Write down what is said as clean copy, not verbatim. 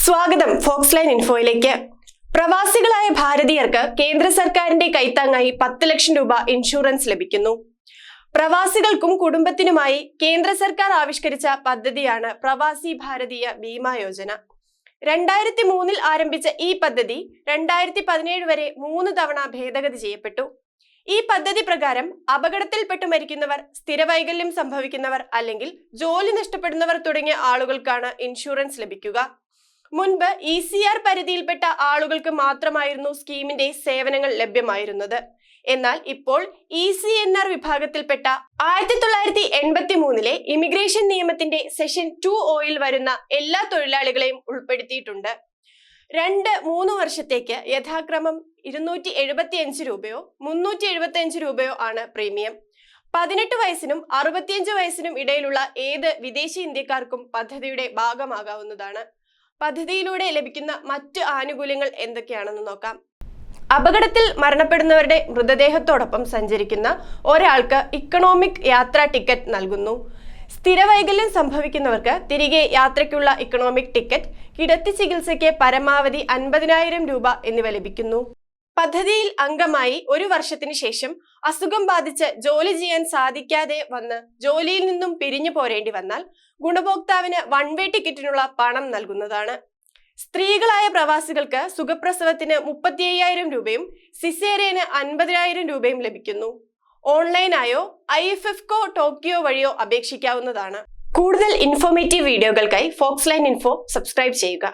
സ്വാഗതം Fox line ഇൻഫോയിലേക്ക്. പ്രവാസികളായ ഭാരതീയർക്ക് കേന്ദ്ര സർക്കാരിന്റെ കൈത്താങ്ങായി 10 ലക്ഷം രൂപ ഇൻഷുറൻസ് ലഭിക്കുന്നു. പ്രവാസികൾക്കും കുടുംബത്തിനുമായി കേന്ദ്ര സർക്കാർ ആവിഷ്കരിച്ച പദ്ധതിയാണ് പ്രവാസി ഭാരതീയ ബീമാ യോജന. 2003 ആരംഭിച്ച ഈ പദ്ധതി 2017 വരെ 3 തവണ ഭേദഗതി ചെയ്യപ്പെട്ടു. ഈ പദ്ധതി പ്രകാരം അപകടത്തിൽപ്പെട്ടു മരിക്കുന്നവർ, സ്ഥിരവൈകല്യം സംഭവിക്കുന്നവർ അല്ലെങ്കിൽ ജോലി നഷ്ടപ്പെടുന്നവർ തുടങ്ങിയ ആളുകൾക്കാണ് ഇൻഷുറൻസ് ലഭിക്കുക. മുൻപ് ECR പരിധിയിൽപ്പെട്ട ആളുകൾക്ക് മാത്രമായിരുന്നു സ്കീമിന്റെ സേവനങ്ങൾ ലഭ്യമായിരുന്നത്. എന്നാൽ ഇപ്പോൾ ECNR വിഭാഗത്തിൽപ്പെട്ട 1983 ഇമിഗ്രേഷൻ നിയമത്തിന്റെ സെഷൻ 2O വരുന്ന എല്ലാ തൊഴിലാളികളെയും ഉൾപ്പെടുത്തിയിട്ടുണ്ട്. 2-3 വർഷത്തേക്ക് യഥാക്രമം 275 രൂപയോ 375 രൂപയോ ആണ് പ്രീമിയം. 18 വയസ്സിനും 65 വയസ്സിനും ഇടയിലുള്ള ഏത് വിദേശി ഇന്ത്യക്കാർക്കും പദ്ധതിയുടെ ഭാഗമാകാവുന്നതാണ്. പദ്ധതിയിലൂടെ ലഭിക്കുന്ന മറ്റ് ആനുകൂല്യങ്ങൾ എന്തൊക്കെയാണെന്ന് നോക്കാം. അപകടത്തിൽ മരണപ്പെടുന്നവരുടെ മൃതദേഹത്തോടൊപ്പം സഞ്ചരിക്കുന്ന ഒരാൾക്ക് ഇക്കണോമിക് യാത്രാ ടിക്കറ്റ് നൽകുന്നു. സ്ഥിരവൈകല്യം സംഭവിക്കുന്നവർക്ക് തിരികെ യാത്രയ്ക്കുള്ള ഇക്കണോമിക് ടിക്കറ്റ്, കിടത്തി ചികിത്സയ്ക്ക് പരമാവധി 50,000 രൂപ എന്നിവ ലഭിക്കുന്നു. പദ്ധതിയിൽ അംഗമായി 1 വർഷത്തിന് ശേഷം അസുഖം ബാധിച്ച് ജോലി ചെയ്യാൻ സാധിക്കാതെ വന്ന് ജോലിയിൽ നിന്നും പിരിഞ്ഞു പോരേണ്ടി വന്നാൽ ഗുണഭോക്താവിന് 1 വേ ടിക്കറ്റിനുള്ള പണം നൽകുന്നതാണ്. സ്ത്രീകളായ പ്രവാസികൾക്ക് സുഖപ്രസവത്തിന് 35,000 രൂപയും സിസേറിയന് 50,000 രൂപയും ലഭിക്കുന്നു. ഓൺലൈനായോ IFFCO ടോക്കിയോ വഴിയോ അപേക്ഷിക്കാവുന്നതാണ്. കൂടുതൽ ഇൻഫോർമേറ്റീവ് വീഡിയോകൾക്കായി ഫോക്സ് ലൈൻ ഇൻഫോ സബ്സ്ക്രൈബ് ചെയ്യുക.